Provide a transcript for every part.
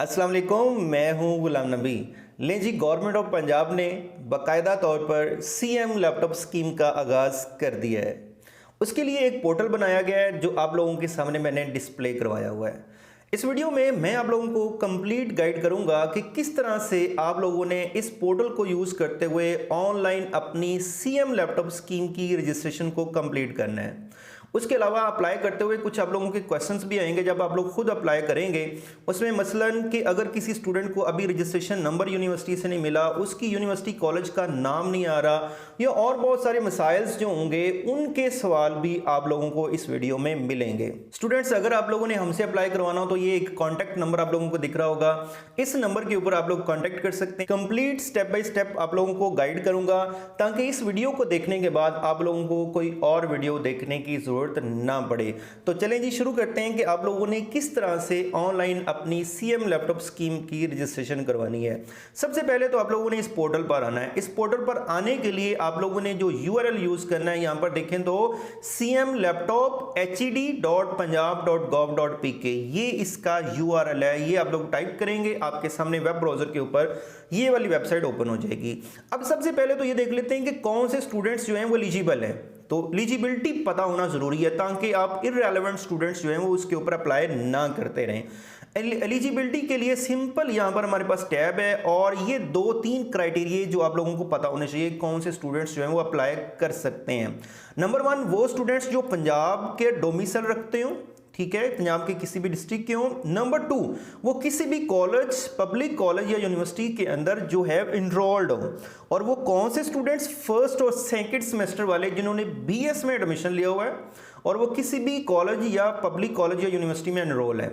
अस्सलाम वालेकुम, मैं हूं गुलाम नबी। लें जी, गवर्नमेंट ऑफ पंजाब ने बाकायदा तौर पर सीएम लैपटॉप स्कीम का आगाज़ कर दिया है। उसके लिए एक पोर्टल बनाया गया है जो आप लोगों के सामने मैंने डिस्प्ले करवाया हुआ है। इस वीडियो में मैं आप लोगों को कंप्लीट गाइड करूंगा कि किस तरह से आप लोगों ने इस पोर्टल को यूज़ करते हुए ऑनलाइन अपनी सीएम लैपटॉप स्कीम की रजिस्ट्रेशन को कंप्लीट करना है। उसके अलावा अप्लाई करते हुए कुछ आप लोगों के क्वेश्चंस भी आएंगे जब आप लोग खुद अप्लाई करेंगे। उसमें मसलन कि अगर किसी स्टूडेंट को अभी रजिस्ट्रेशन नंबर यूनिवर्सिटी से नहीं मिला, उसकी यूनिवर्सिटी कॉलेज का नाम नहीं आ रहा, या और बहुत सारे मसाइल्स जो होंगे उनके सवाल भी आप लोगों को इस वीडियो में मिलेंगे। स्टूडेंट्स, अगर आप लोगों ने हमसे अप्लाई करवाना हो तो ये एक कॉन्टैक्ट नंबर आप लोगों को दिख रहा होगा। इस नंबर के ऊपर आप लोग कॉन्टैक्ट कर सकते हैं। कंप्लीट स्टेप बाय स्टेप आप लोगों को गाइड करूंगा ताकि इस वीडियो को देखने के बाद आप लोगों को कोई और वीडियो देखने की जरूरत ना पड़े। तो चलें जी, शुरू करते हैं कि आप लोगों ने किस तरह से ऑनलाइन अपनी सीएम लैपटॉप स्कीम की रजिस्ट्रेशन करवानी है। सबसे पहले तो आप लोगों ने इस पोर्टल पर आना है। इस पोर्टल पर आने के लिए आप लोगों ने जो यूआरएल यूज करना है, यहां पर देखें तो cmlaptop.hed.punjab.gov.pk ये इसका यूआरएल है। ये आप लोग टाइप करेंगे, आपके सामने वेब ब्राउजर के ऊपर ये वाली वेबसाइट ओपन हो जाएगी। अब सबसे पहले तो ये देख लेते हैं कि कौन से स्टूडेंट्स जो हैं वो एलिजिबल हैं। तो एलिजिबिलिटी पता होना जरूरी है ताकि आप इररेलेवेंट स्टूडेंट्स जो हैं वो उसके ऊपर अप्लाई ना करते रहें। एलिजिबिलिटी के लिए सिंपल यहां पर हमारे पास टैब है और ये 2-3 क्राइटेरिया जो आप लोगों को पता होने चाहिए कौन से स्टूडेंट्स जो हैं वो अप्लाई कर सकते हैं। नंबर 1, वो स्टूडेंट्स जो पंजाब के डोमिसाइल रखते हो, ठीक है, पंजाब के किसी भी डिस्ट्रिक्ट के हो। नंबर 2, वो किसी भी कॉलेज, पब्लिक कॉलेज या यूनिवर्सिटी के अंदर जो है इनरोल्ड हो। और वो कौन से स्टूडेंट्स, फर्स्ट और सेकंड सेमेस्टर वाले जिन्होंने बीएस में एडमिशन लिया हुआ है और वो किसी भी कॉलेज या पब्लिक कॉलेज या यूनिवर्सिटी में एनरोल है,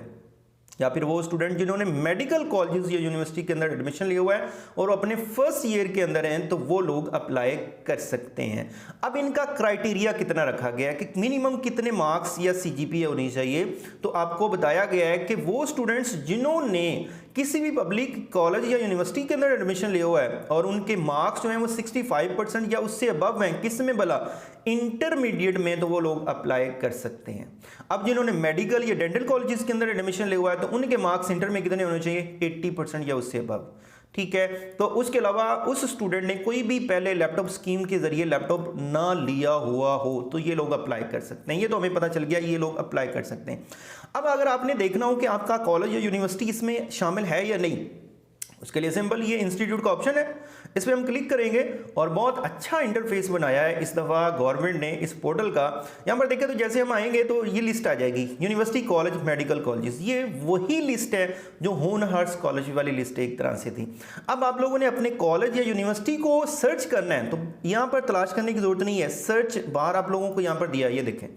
या फिर वो स्टूडेंट जिन्होंने मेडिकल कॉलेज या यूनिवर्सिटी के अंदर एडमिशन लिया हुआ है और अपने फर्स्ट ईयर के अंदर हैं, तो वो लोग अप्लाई कर सकते हैं। अब इनका क्राइटेरिया कितना रखा गया है कि मिनिमम कितने मार्क्स या सीजीपीए होनी चाहिए, तो आपको बताया गया है कि वो स्टूडेंट्स जिन्होंने किसी भी पब्लिक कॉलेज या यूनिवर्सिटी के अंदर एडमिशन लिया हुआ है और उनके मार्क्स जो हैं वो 65% या उससे अबव हैं, किस में भला, इंटरमीडिएट में, तो वो लोग अप्लाई कर सकते हैं। अब जिन्होंने मेडिकल या डेंटल कॉलेजेस के अंदर एडमिशन लिया हुआ है तो उनके मार्क्स इंटर में कितने होने चाहिए, 80% या उससे अबव, ठीक है। तो उसके अलावा उस स्टूडेंट ने कोई भी पहले लैपटॉप स्कीम के जरिए लैपटॉप ना लिया हुआ हो तो ये लोग अप्लाई कर सकते हैं। ये तो हमें पता चल गया, ये लोग अप्लाई कर सकते हैं। अब अगर आपने देखना हो कि आपका कॉलेज या यूनिवर्सिटी इसमें शामिल है या नहीं, उसके लिए सिंपल ये इंस्टीट्यूट का ऑप्शन है, इस पर हम क्लिक करेंगे और बहुत अच्छा इंटरफेस बनाया है इस दफ़ा गवर्नमेंट ने इस पोर्टल का। यहाँ पर देखें तो जैसे हम आएंगे तो ये लिस्ट आ जाएगी, यूनिवर्सिटी, कॉलेज, मेडिकल कॉलेजेस। ये वही लिस्ट है जो होनहार्स कॉलेज वाली लिस्ट एक तरह से थी। अब आप लोगों ने अपने कॉलेज या यूनिवर्सिटी को सर्च करना है तो यहाँ पर तलाश करने की जरूरत नहीं है, सर्च बार आप लोगों को यहाँ पर दिया। ये देखें,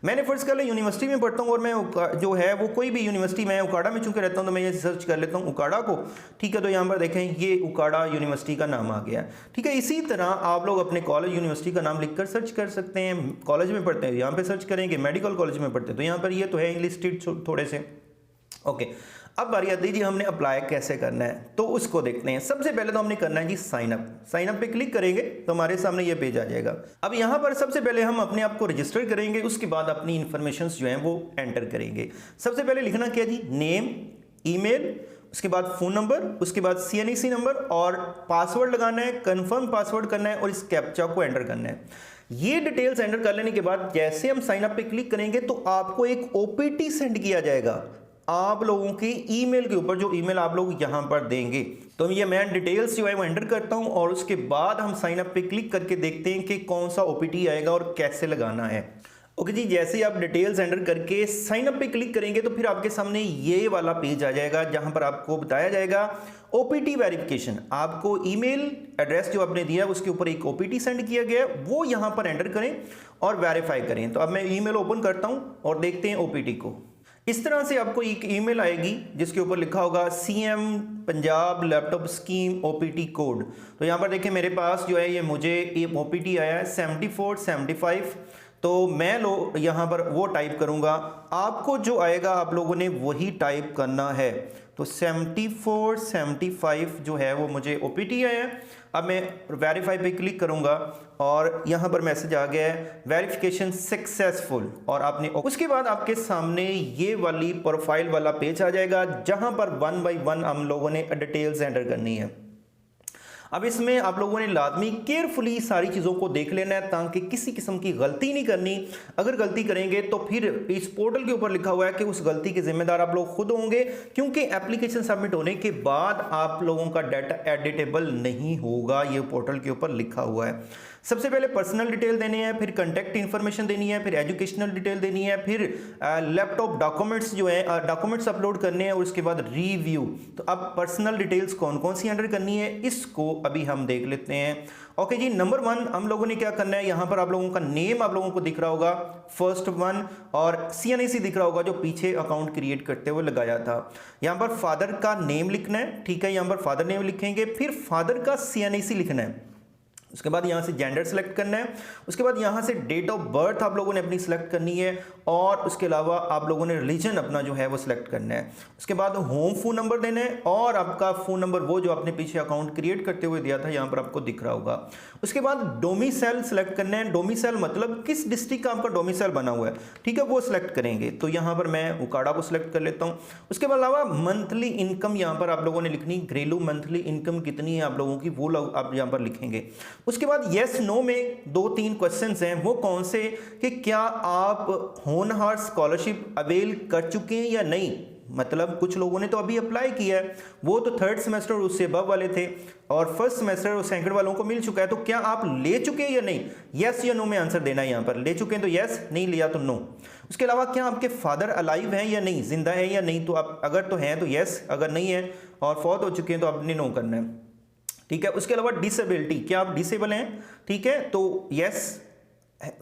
मैंने फर्स्ट कर लिया यूनिवर्सिटी में पढ़ता हूँ और मैं जो है वो कोई भी यूनिवर्सिटी में, उकाड़ा में चूंकि रहता हूँ तो मैं ये सर्च कर लेता हूँ उकाड़ा को, ठीक है। तो यहाँ पर देखें ये उकाड़ा यूनिवर्सिटी का नाम आ गया, ठीक है। इसी तरह आप लोग अपने कॉलेज यूनिवर्सिटी का नाम लिखकर सर्च कर सकते हैं। कॉलेज में पढ़ते हैं यहाँ पे सर्च करेंगे, मेडिकल कॉलेज में पढ़ते हैं तो यहाँ पर ये तो है लिस्टेड थोड़े से, ओके। अब बारी आती है जी हमने अप्लाई कैसे करना है, तो उसको देखते हैं। सबसे पहले तो हमने करना है जी साइन अप। साइन अप पे क्लिक करेंगे तो हमारे सामने ये पेज आ जाएगा। अब यहाँ पर सबसे पहले हम अपने आप को रजिस्टर करेंगे, उसके बाद अपनी इंफॉर्मेशन जो है वो एंटर करेंगे। सबसे पहले लिखना क्या जी, नेम, ईमेल, उसके बाद फोन नंबर, उसके बाद सीएनईसी नंबर और पासवर्ड लगाना है, कंफर्म पासवर्ड करना है और इस कैप्चा को एंटर करना है। ये डिटेल्स एंटर कर लेने के बाद जैसे हम साइन अप पे क्लिक करेंगे तो आपको एक ओपीटी सेंड किया जाएगा आप लोगों की ईमेल के ऊपर, जो ईमेल आप लोग यहां पर देंगे। तो ये मैं डिटेल्स जो है वो एंटर करता हूं और उसके बाद हम साइन अप पे क्लिक करके देखते हैं कि कौन सा ओपीटी आएगा और कैसे लगाना है। ओके जी, जैसे ही आप डिटेल्स एंटर करके साइन अप पे क्लिक करेंगे तो फिर आपके सामने ये वाला पेज आ जाएगा जहां पर आपको बताया जाएगा ओपीटी वेरिफिकेशन। आपको ईमेल एड्रेस जो आपने दिया उसके ऊपर एक ओपीटी सेंड किया गया है, वो यहां पर एंटर करें और वेरीफाई करें। तो अब मैं ईमेल ओपन करता हूं और देखते हैं ओपीटी को। इस तरह से आपको एक ईमेल आएगी जिसके ऊपर लिखा होगा CM Punjab laptop scheme OPT code. तो यहाँ पर देखिए मेरे पास जो है ये मुझे ओपीटी आया है 7475। तो मैं यहाँ पर वो टाइप करूँगा, आपको जो आएगा आप लोगों ने वही टाइप करना है। तो 74 75 जो है वो मुझे OPT आया है। अब मैं वेरीफाई पे क्लिक करूंगा और यहाँ पर मैसेज आ गया है वेरिफिकेशन सक्सेसफुल, और आपने उसके बाद आपके सामने ये वाली प्रोफाइल वाला पेज आ जाएगा जहां पर 1 बाय 1 हम लोगों ने डिटेल्स एंटर करनी है। अब इसमें आप लोगों ने लाजमी केयरफुली सारी चीज़ों को देख लेना है ताकि किसी किस्म की गलती नहीं करनी। अगर गलती करेंगे तो फिर इस पोर्टल के ऊपर लिखा हुआ है कि उस गलती के जिम्मेदार आप लोग खुद होंगे, क्योंकि एप्लीकेशन सबमिट होने के बाद आप लोगों का डाटा एडिटेबल नहीं होगा, ये पोर्टल के ऊपर लिखा हुआ है। सबसे पहले पर्सनल डिटेल देनी है, फिर कॉन्टैक्ट इन्फॉर्मेशन देनी है, फिर एजुकेशनल डिटेल देनी है, फिर लैपटॉप डॉक्यूमेंट्स जो है डॉक्यूमेंट्स अपलोड करने हैं, और उसके बाद रिव्यू। तो अब पर्सनल डिटेल्स कौन कौन सी एंटर करनी है इसको अभी हम देख लेते हैं। ओके जी, नंबर 1 हम लोगों ने क्या करना है, यहाँ पर आप लोगों का नेम आप लोगों को दिख रहा होगा फर्स्ट वन, और CNIC दिख रहा होगा जो पीछे अकाउंट क्रिएट करते हुए लगाया था। यहाँ पर फादर का नेम लिखना है, ठीक है, यहाँ पर फादर नेम लिखेंगे, फिर फादर का CNIC लिखना है। उसके बाद यहाँ से जेंडर सेलेक्ट करना है, उसके बाद यहाँ से डेट ऑफ बर्थ आप लोगों ने अपनी सेलेक्ट करनी है, और उसके अलावा आप लोगों ने रिलीजन अपना जो है वो सिलेक्ट करना है। उसके बाद होम फ़ोन नंबर देना है, और आपका फ़ोन नंबर वो जो आपने पीछे अकाउंट क्रिएट करते हुए दिया था यहाँ पर आपको दिख रहा होगा। उसके बाद डोमिसाइल सेलेक्ट करना है, डोमिसाइल मतलब किस डिस्ट्रिक्ट का आपका डोमिसाइल बना हुआ है, ठीक है, वो सिलेक्ट करेंगे। तो यहाँ पर मैं उकाड़ा को सिलेक्ट कर लेता हूँ। उसके अलावा मंथली इनकम यहाँ पर आप लोगों ने लिखनी, घरेलू मंथली इनकम कितनी है आप लोगों की, वो लोग आप यहाँ पर लिखेंगे। उसके बाद यस नो में 2-3 क्वेश्चंस हैं, वो कौन से, कि क्या आप होनहार स्कॉलरशिप अवेल कर चुके हैं या नहीं। मतलब कुछ लोगों ने तो अभी अप्लाई किया है, वो तो 3rd सेमेस्टर उससे अबव वाले थे, और 1st सेमेस्टर और 2nd वालों को मिल चुका है। तो क्या आप ले चुके हैं या नहीं, यस या नो में आंसर देना है। यहाँ पर ले चुके हैं तो यस, नहीं लिया तो नो। उसके अलावा क्या आपके फादर अलाइव हैं या नहीं, जिंदा है या नहीं, तो आप अगर तो हैं तो यस, अगर नहीं है और फौत हो चुके हैं तो आपने नो करना है, ठीक है। उसके अलावा डिसेबिलिटी, क्या आप डिसेबल हैं, ठीक है, तो यस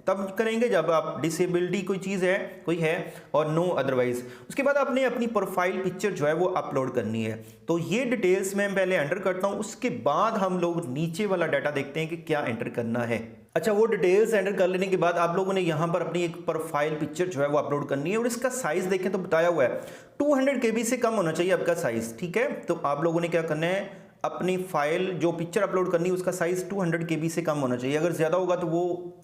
तब करेंगे जब आप डिसेबिलिटी कोई चीज़ है, कोई है, और नो अदरवाइज। उसके बाद आपने अपनी प्रोफाइल पिक्चर जो है वो अपलोड करनी है। तो ये डिटेल्स मैं पहले एंटर करता हूँ, उसके बाद हम लोग नीचे वाला डाटा देखते हैं कि क्या एंटर करना है। अच्छा, वो डिटेल्स एंटर कर लेने के बाद आप लोगों ने यहाँ पर अपनी एक प्रोफाइल पिक्चर जो है वो अपलोड करनी है, और इसका साइज देखें तो बताया हुआ है 200 KB से कम होना चाहिए आपका साइज, ठीक है। तो आप लोगों ने क्या करना है, अपनी फाइल जो पिक्चर अपलोड करनी है उसका साइज 200 KB से कम होना चाहिए। अगर ज़्यादा होगा तो वो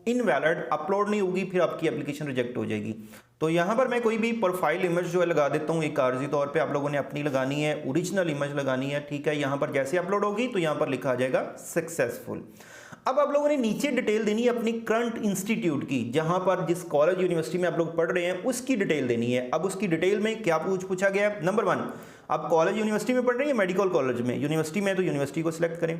इनवैलिड अपलोड नहीं होगी, फिर आपकी एप्लीकेशन रिजेक्ट हो जाएगी। तो यहाँ पर मैं कोई भी प्रोफाइल इमेज जो है लगा देता हूँ, एक आर्जी तौर पे आप लोगों ने अपनी लगानी है, ओरिजिनल इमेज लगानी है, ठीक है। यहाँ पर जैसे अपलोड होगी तो यहाँ पर लिखा आ जाएगा सक्सेसफुल। अब आप लोगों ने नीचे डिटेल देनी है अपनी करंट इंस्टीट्यूट की, जहां पर जिस कॉलेज यूनिवर्सिटी में आप लोग पढ़ रहे हैं उसकी डिटेल देनी है। अब उसकी डिटेल में क्या पूछा गया है, नंबर 1 आप कॉलेज यूनिवर्सिटी में पढ़ रहे हैं, मेडिकल कॉलेज में, यूनिवर्सिटी में तो यूनिवर्सिटी को सिलेक्ट करें।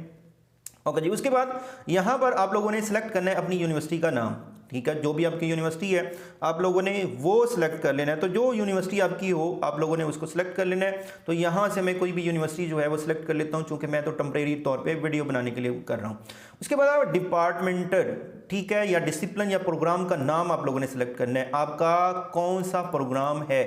ओके जी, उसके बाद यहाँ पर आप लोगों ने सिलेक्ट करना है अपनी यूनिवर्सिटी का नाम, ठीक है। जो भी आपकी यूनिवर्सिटी है आप लोगों ने वो सिलेक्ट कर लेना है। तो जो यूनिवर्सिटी आपकी हो आप लोगों ने उसको सिलेक्ट कर लेना है। तो यहाँ से मैं कोई भी यूनिवर्सिटी जो है वो सिलेक्ट कर लेता हूँ, चूँकि मैं तो टेम्परेरी तौर पे वीडियो बनाने के लिए कर रहा हूँ। उसके बाद आप डिपार्टमेंटल, ठीक है, या डिसिप्लिन या प्रोग्राम का नाम आप लोगों ने सिलेक्ट करना है, आपका कौन सा प्रोग्राम है।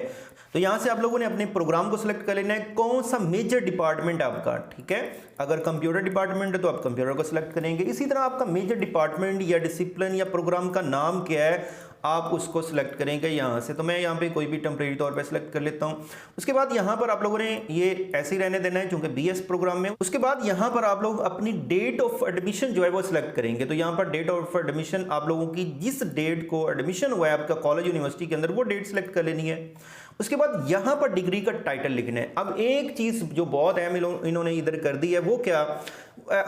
तो यहाँ से आप लोगों ने अपने प्रोग्राम को सिलेक्ट कर लेना है, कौन सा मेजर डिपार्टमेंट है आपका, ठीक है। अगर कंप्यूटर डिपार्टमेंट है तो आप कंप्यूटर को सिलेक्ट करेंगे। इसी तरह आपका मेजर डिपार्टमेंट या डिसिप्लिन या प्रोग्राम का नाम क्या है आप उसको सिलेक्ट करेंगे यहाँ से। तो मैं यहाँ पे कोई भी टेम्परेरी तौर पे सिलेक्ट कर लेता हूँ। उसके बाद यहाँ पर आप लोगों ने ये ऐसे ही रहने देना है क्योंकि BS प्रोग्राम में। उसके बाद यहाँ पर आप लोग अपनी डेट ऑफ एडमिशन जो है वो सिलेक्ट करेंगे। तो यहाँ पर डेट ऑफ एडमिशन आप लोगों की जिस डेट को एडमिशन हुआ है आपका कॉलेज यूनिवर्सिटी के अंदर वो डेट सिलेक्ट कर लेनी है। उसके बाद यहाँ पर डिग्री का टाइटल लिखना है। अब एक चीज़ जो बहुत अहम इन्होंने इधर कर दी है वो क्या,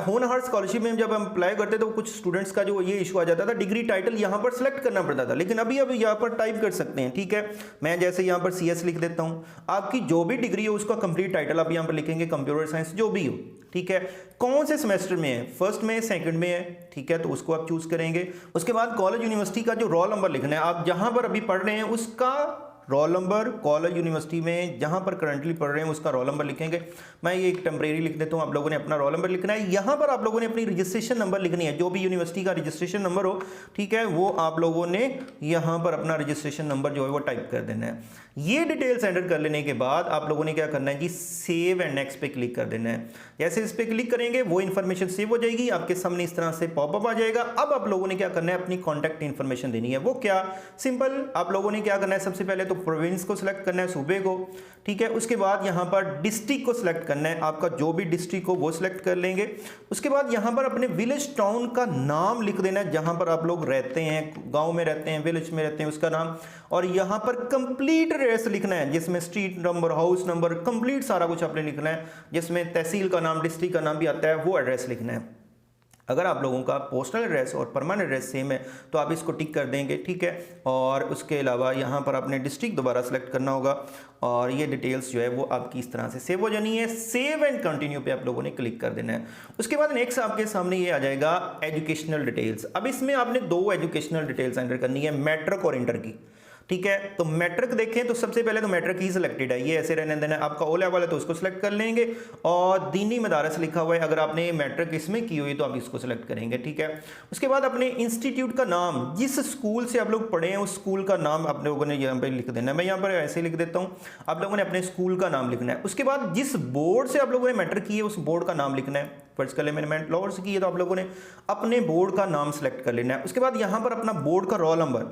होनहार स्कॉलरशिप में जब हम अप्लाई करते तो कुछ स्टूडेंट्स का जो ये इशू आ जाता था, डिग्री टाइटल यहाँ पर सिलेक्ट करना पड़ता था, लेकिन अभी यहाँ पर टाइप कर सकते हैं, ठीक है। मैं जैसे यहाँ पर CS लिख देता हूँ, आपकी जो भी डिग्री हो उसका कंप्लीट टाइटल आप यहाँ पर लिखेंगे, कंप्यूटर साइंस जो भी हो, ठीक है। कौन से सेमेस्टर में है, फर्स्ट में है, सेकंड में है, ठीक है, तो उसको आप चूज करेंगे। उसके बाद कॉलेज यूनिवर्सिटी का जो रोल नंबर लिखना है, आप जहाँ पर अभी पढ़ रहे हैं उसका रोल नंबर, कॉलेज यूनिवर्सिटी में जहां पर करंटली पढ़ रहे हैं उसका रोल नंबर लिखेंगे। मैं ये एक टेम्परेरी लिख देता हूं, आप लोगों ने अपना रोल नंबर लिखना है। यहां पर आप लोगों ने अपनी रजिस्ट्रेशन नंबर लिखनी है, जो भी यूनिवर्सिटी का रजिस्ट्रेशन नंबर हो, ठीक है, वो आप लोगों ने यहां पर अपना रजिस्ट्रेशन नंबर जो है वो टाइप कर देना है। ये डिटेल्स एंटर कर लेने के बाद आप लोगों ने क्या करना है जी, सेव एंड नेक्स्ट पे क्लिक कर देना है। जैसे इस पे क्लिक करेंगे वो इन्फॉर्मेशन सेव हो जाएगी, आपके सामने इस तरह से पॉपअप आ जाएगा। अब आप लोगों ने क्या करना है, अपनी कॉन्टैक्ट इन्फॉर्मेशन देनी है। वो क्या, सिंपल, आप लोगों ने क्या करना है, सबसे पहले तो प्रोविंस को सिलेक्ट करना है, सूबे को, ठीक है। उसके बाद यहाँ पर डिस्ट्रिक्ट को सिलेक्ट करना है, आपका जो भी डिस्ट्रिक्ट हो वो सिलेक्ट कर लेंगे। उसके बाद यहाँ पर अपने विलेज टाउन का नाम लिख देना है, जहाँ पर आप लोग रहते हैं, गांव में रहते हैं, विलेज में रहते हैं, उसका नाम। और यहाँ पर कंप्लीट एड्रेस लिखना है, जिसमें street number, house number, complete सारा कुछ आपने लिखना है, जिसमें तहसील का नाम, डिस्ट्रिक्ट का नाम भी आता है, वो एड्रेस लिखना है। अगर आप लोगों का पोस्टल एड्रेस और परमानेंट एड्रेस सेम है तो आप इसको टिक कर देंगे, ठीक है। और उसके अलावा यहाँ पर आपने डिस्ट्रिक्ट दोबारा सेलेक्ट करना होगा और ये डिटेल्स जो है वो आपकी इस तरह से सेव हो जानी है। सेव एंड कंटिन्यू पे आप लोगों ने क्लिक कर देना है। उसके बाद नेक्स्ट आपके सामने ये आ जाएगा एजुकेशनल डिटेल्स। अब इसमें आपने 2 एजुकेशनल डिटेल्स एंटर करनी है, मैट्रिक और इंटर की, ठीक है। तो मैट्रिक देखें तो सबसे पहले तो मैट्रिक ही सिलेक्टेड है, ये ऐसे रहने देना है। आपका ओ लेवल है तो उसको सिलेक्ट कर लेंगे और दीनी मदारस लिखा हुआ है, अगर आपने मैट्रिक इसमें की हुई तो आप इसको सिलेक्ट करेंगे, ठीक है। उसके बाद अपने इंस्टीट्यूट का नाम, जिस स्कूल से आप लोग पढ़े हैं उस स्कूल का नाम आप लोगों ने यहाँ पे लिख देना है। मैं यहाँ पर ऐसे लिख देता हूँ, आप लोगों ने अपने स्कूल का नाम लिखना है। उसके बाद जिस बोर्ड से आप लोगों ने मैट्रिक की है उस बोर्ड का नाम लिखना है। फर्स्ट कले मैंने लाहौर से की है तो आप लोगों ने अपने बोर्ड का नाम सेलेक्ट कर लेना है। उसके बाद यहाँ पर अपना बोर्ड का रोल नंबर,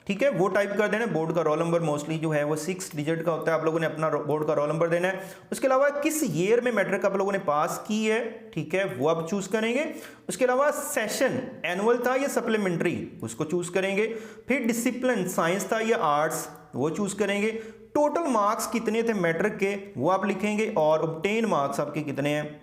ठीक है, वो टाइप कर देना है। बोर्ड का रोल नंबर मोस्टली जो है वो 6 डिजिट का होता है, आप लोगों ने अपना बोर्ड का रोल नंबर देना है। उसके अलावा किस ईयर में मैट्रिक आप लोगों ने पास की है, ठीक है, वो आप चूज करेंगे। उसके अलावा सेशन एनुअल था या सप्लीमेंट्री, उसको चूज करेंगे। फिर डिसिप्लिन साइंस था या आर्ट्स, वो चूज करेंगे। टोटल मार्क्स कितने थे मैट्रिक के, वो आप लिखेंगे और ऑब्टेन मार्क्स आपके कितने हैं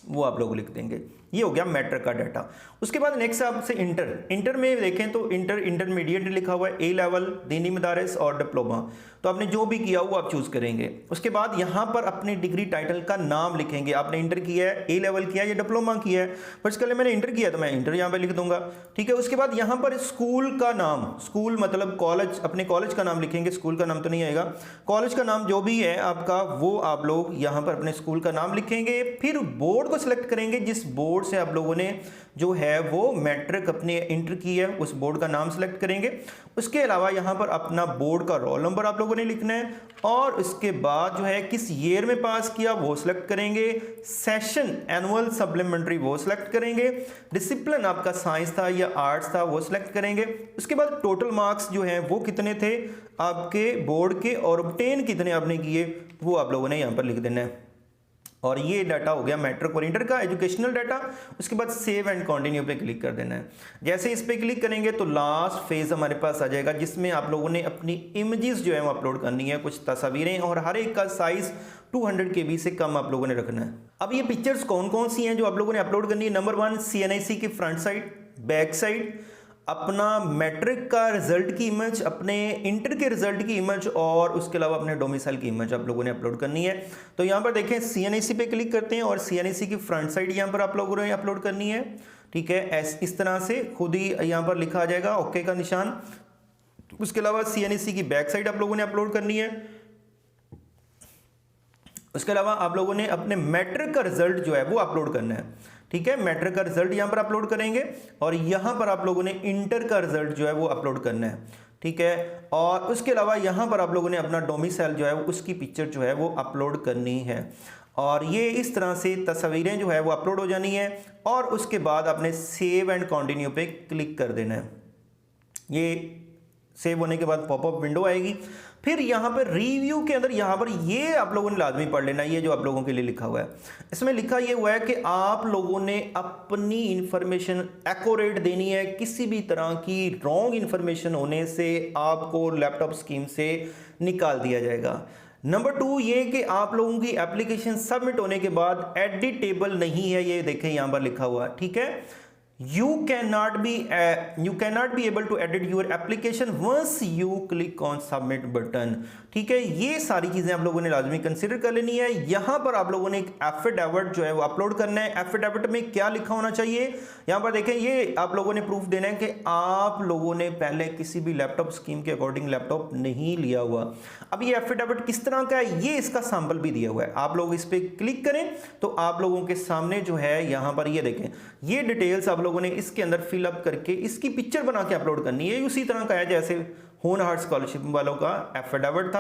वो आप लोग लिख देंगे। ये हो गया मैट्रिक का डाटा। उसके बाद नेक्स्ट आपसे इंटर में देखें तो इंटरमीडिएट लिखा हुआ है, ए लेवल, दीनी मदारिस और डिप्लोमा, तो आपने जो भी किया वो आप चूज करेंगे। उसके बाद यहाँ पर अपने डिग्री टाइटल का नाम लिखेंगे, आपने इंटर किया है, ए लेवल किया है या डिप्लोमा किया है। फर्स्ट कल मैंने इंटर किया तो मैं इंटर यहाँ पे लिख दूंगा, ठीक है। उसके बाद यहाँ पर स्कूल का नाम, स्कूल मतलब कॉलेज, अपने कॉलेज का नाम लिखेंगे, स्कूल का नाम तो नहीं आएगा, कॉलेज का नाम जो भी है आपका वो आप लोग यहाँ पर अपने स्कूल का नाम लिखेंगे। फिर बोर्ड को सिलेक्ट करेंगे, जिस बोर्ड से आप लोगों ने जो है वो मैट्रिक अपने इंटर की है उस बोर्ड का नाम सेलेक्ट करेंगे। उसके अलावा यहाँ पर अपना बोर्ड का रोल नंबर आप लोगों ने लिखना है और उसके बाद जो है किस ईयर में पास किया वो सिलेक्ट करेंगे। सेशन एनुअल सप्लीमेंट्री वो सिलेक्ट करेंगे। डिसिप्लिन आपका साइंस था या आर्ट्स था वो सिलेक्ट करेंगे। उसके बाद टोटल मार्क्स जो हैं वो कितने थे आपके बोर्ड के और ऑब्टेन कितने आपने किए वो आप लोगों ने यहाँ पर लिख देना है। और ये डाटा हो गया मैट्रिक और इंटर का एजुकेशनल डाटा। उसके बाद सेव एंड कंटिन्यू पे क्लिक कर देना है। जैसे इस पे क्लिक करेंगे तो लास्ट फेज हमारे पास आ जाएगा, जिसमें आप लोगों ने अपनी इमेजेस जो है वो अपलोड करनी है, कुछ तस्वीरें, और हर एक का साइज 200 KB से कम आप लोगों ने रखना है। अब ये पिक्चर्स कौन कौन सी हैं जो आप लोगों ने अपलोड करनी है। नंबर 1 CNIC की फ्रंट साइड, बैक साइड, अपना मैट्रिक का रिजल्ट की इमेज, अपने इंटर के रिजल्ट की इमेज और उसके अलावा अपने डोमिसाइल की इमेज आप लोगों ने अपलोड करनी है। तो यहाँ पर देखें CNIC पे क्लिक करते हैं और CNIC की फ्रंट साइड यहाँ पर आप लोगों ने अपलोड करनी है, ठीक है। इस तरह से खुद ही यहाँ पर लिखा आ जाएगा ओके का निशान। उसके अलावा CNIC की बैक साइड आप लोगों ने अपलोड करनी है। उसके अलावा आप लोगों ने अपने मैट्रिक का रिजल्ट जो है वो अपलोड करना है, ठीक है। मैट्रिक का रिजल्ट यहां पर अपलोड करेंगे और यहां पर आप लोगों ने इंटर का रिजल्ट जो है वो अपलोड करना है, ठीक है। और उसके अलावा यहां पर आप लोगों ने अपना डोमिसाइल जो है उसकी पिक्चर जो है वो अपलोड करनी है। और ये इस तरह से तस्वीरें जो है वो अपलोड हो जानी है और उसके बाद आपने सेव एंड कंटिन्यू पे क्लिक कर देना है। ये सेव होने के बाद पॉपअप विंडो आएगी। फिर यहाँ पर रिव्यू के अंदर यहाँ पर ये आप लोगों ने लाजमी पढ़ लेना, ये जो आप लोगों के लिए लिखा हुआ है, इसमें लिखा ये हुआ है कि आप लोगों ने अपनी इंफॉर्मेशन एक्यूरेट देनी है। किसी भी तरह की रॉन्ग इंफॉर्मेशन होने से आपको लैपटॉप स्कीम से निकाल दिया जाएगा। नंबर 2 ये कि आप लोगों की एप्लीकेशन सबमिट होने के बाद एडिटेबल नहीं है, ये देखें यहाँ पर लिखा हुआ, ठीक है। You cannot be able to edit your application once you click on submit button, ठीक है। ये सारी चीजें आप लोगों ने लाजमी कंसीडर कर लेनी है। यहां पर आप लोगों ने एक एफिडेविट जो है वो अपलोड करना है। एफिडेविट में क्या लिखा होना चाहिए, यहां पर देखें, ये आप लोगों ने प्रूफ देना है कि आप लोगों ने पहले किसी भी लैपटॉप स्कीम के अकॉर्डिंग लैपटॉप नहीं लिया हुआ। अब ये एफिडेविट किस तरह का है, ये इसका सैंपल भी दिया हुआ है। आप लोग इस पर क्लिक करें तो आप लोगों के सामने जो है यहां पर ये देखें, ये डिटेल्स आप लोगों ने इसके अंदर फिलअप करके इसकी पिक्चर बना के अपलोड करनी है। उसी तरह का है जैसे होनहार स्कॉलरशिप वालों का एफिडेविट था।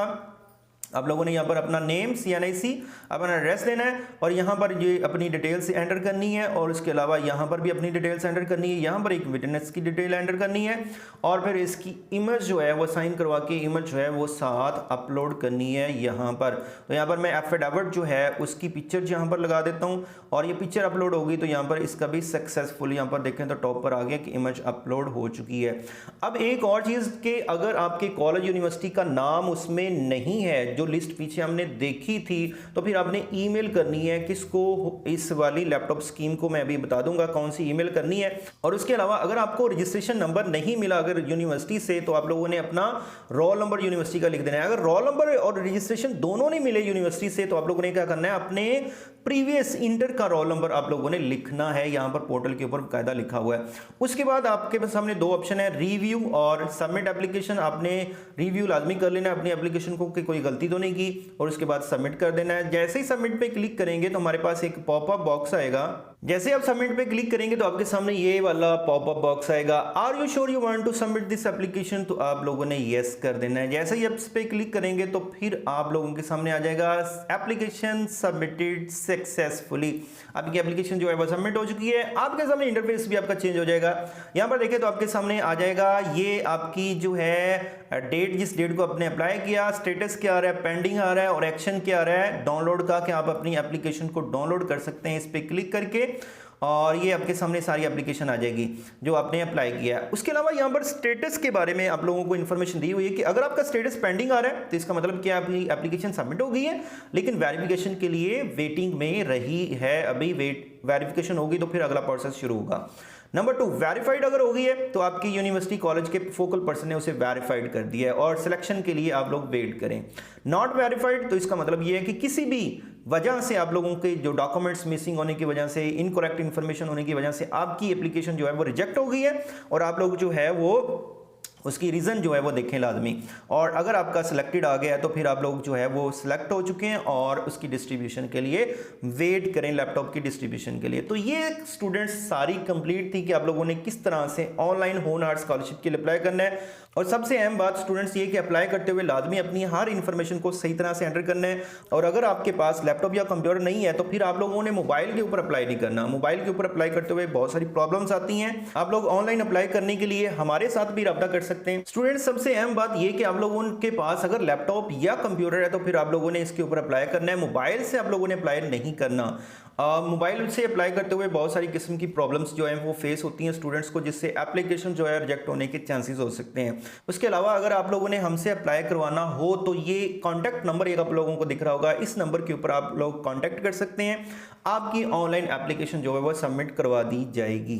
आप लोगों ने यहाँ पर अपना नेम CNIC अपना एड्रेस देना है और यहाँ पर ये अपनी डिटेल्स एंटर करनी है और उसके अलावा यहाँ पर भी अपनी डिटेल्स एंटर करनी है, यहाँ पर एक विटनेस की डिटेल एंटर करनी है और फिर इसकी इमेज जो है वो साइन करवा के इमेज जो है वो साथ अपलोड करनी है यहाँ पर। तो यहाँ पर मैं एफिडेविट जो है उसकी पिक्चर यहाँ पर लगा देता हूँ और ये पिक्चर अपलोड होगी तो यहाँ पर इसका भी सक्सेसफुल यहाँ पर देखें तो टॉप पर आ गया कि इमेज अपलोड हो चुकी है। अब एक और चीज़ कि अगर आपके कॉलेज यूनिवर्सिटी का नाम उसमें नहीं है, जो लिस्ट पीछे हमने देखी थी, तो फिर आपने ईमेल करनी है किसको, इस वाली लैपटॉप स्कीम को मैं अभी बता दूंगा कौन सी ईमेल करनी है। और उसके अलावा अगर आपको रजिस्ट्रेशन नंबर नहीं मिला अगर यूनिवर्सिटी से, तो आप लोगों ने अपना रोल नंबर यूनिवर्सिटी का लिख देना है। अगर रोल नंबर और रजिस्ट्रेशन दोनों नहीं मिले यूनिवर्सिटी से, तो आप लोगों ने क्या करना है, अपने प्रीवियस इंटर का रोल नंबर आप लोगों ने लिखना है, यहाँ पर पोर्टल के ऊपर कायदा लिखा हुआ है। उसके बाद आपके सामने दो ऑप्शन है, रिव्यू और सबमिट एप्लीकेशन। आपने रिव्यू लाजमी कर लेना है अपनी एप्लीकेशन को कि कोई गलती तो नहीं की, और उसके बाद सबमिट कर देना है। जैसे ही सबमिट पे क्लिक करेंगे तो हमारे पास एक पॉपअप बॉक्स आएगा। जैसे आप सबमिट पे क्लिक करेंगे तो आपके सामने ये वाला पॉपअप बॉक्स आएगा, are you sure you want to submit this application, तो आप लोगों ने यस कर देना है। जैसे ही आप इस पे क्लिक करेंगे तो फिर आप लोगों के सामने आ जाएगा एप्लीकेशन सबमिटेड सक्सेसफुली। आपकी एप्लीकेशन जो है वो सबमिट हो चुकी है। आपके सामने इंटरफेस भी आपका चेंज हो जाएगा। यहाँ पर देखें तो आपके सामने आ जाएगा ये आपकी जो है डेट, जिस डेट को आपने अप्लाई किया, स्टेटस क्या आ रहा है, पेंडिंग आ रहा है और एक्शन क्या आ रहा है डाउनलोड का, कि आप अपनी एप्लीकेशन को डाउनलोड कर सकते हैं इस पे क्लिक करके, और ये आपके सामने सारी एप्लीकेशन आ जाएगी जो आपने अप्लाई किया है। उसके अलावा यहाँ पर स्टेटस के बारे में आप लोगों को इन्फॉर्मेशन दी हुई है कि अगर आपका स्टेटस पेंडिंग आ रहा है तो इसका मतलब क्या आपकी एप्लीकेशन सबमिट हो गई है, लेकिन वेरिफिकेशन के लिए वेटिंग में रही है। अभी वेरिफिकेशन होगी तो फिर अगला प्रोसेस शुरू होगा। नंबर 2, वेरीफाइड अगर हो गई है तो आपकी यूनिवर्सिटी कॉलेज के फोकल पर्सन ने उसे वेरीफाइड कर दिया है और सिलेक्शन के लिए आप लोग वेट करें। नॉट वेरीफाइड तो इसका मतलब ये है कि किसी भी वजह से आप लोगों के जो डॉक्यूमेंट्स मिसिंग होने की वजह से, इनकरेक्ट इन्फॉर्मेशन होने की वजह से आपकी एप्लीकेशन जो है वो रिजेक्ट हो गई है, और आप लोग जो है वो उसकी रीज़न जो है वो देखें लाजमी। और अगर आपका सिलेक्टेड आ गया है तो फिर आप लोग जो है वो सिलेक्ट हो चुके हैं और उसकी डिस्ट्रीब्यूशन के लिए वेट करें, लैपटॉप की डिस्ट्रीब्यूशन के लिए। तो ये स्टूडेंट्स सारी कंप्लीट थी कि आप लोगों ने किस तरह से ऑनलाइन होनहार स्कॉलरशिप के लिए अप्लाई करना है। और सबसे अहम बात स्टूडेंट्स ये कि अप्लाई करते हुए लाजमी अपनी हर इन्फॉर्मेशन को सही तरह से एंटर करना है। और अगर आपके पास लैपटॉप या कंप्यूटर नहीं है तो फिर आप लोगों ने मोबाइल के ऊपर अप्लाई नहीं करना। मोबाइल के ऊपर अप्लाई करते हुए बहुत सारी प्रॉब्लम्स आती हैं। आप लोग ऑनलाइन अप्लाई करने के लिए हमारे साथ भी रब्ता कर सकते हैं। स्टूडेंट्स सबसे अहम बात ये कि आप लोगों के पास अगर लैपटॉप या कंप्यूटर है तो फिर आप लोगों ने इसके ऊपर अप्लाई करना है। मोबाइल से आप लोगों ने अप्लाई नहीं करना। मोबाइल से अप्लाई करते हुए बहुत सारी किस्म की प्रॉब्लम्स जो हैं वो फेस होती हैं स्टूडेंट्स को, जिससे एप्लीकेशन जो है रिजेक्ट होने के चांसेस हो सकते हैं। उसके अलावा अगर आप लोगों ने हमसे अप्लाई करवाना हो तो ये कॉन्टैक्ट नंबर एक आप लोगों को दिख रहा होगा, इस नंबर के ऊपर आप लोग कॉन्टैक्ट कर सकते हैं। आपकी ऑनलाइन एप्लीकेशन जो है वो सबमिट करवा दी जाएगी।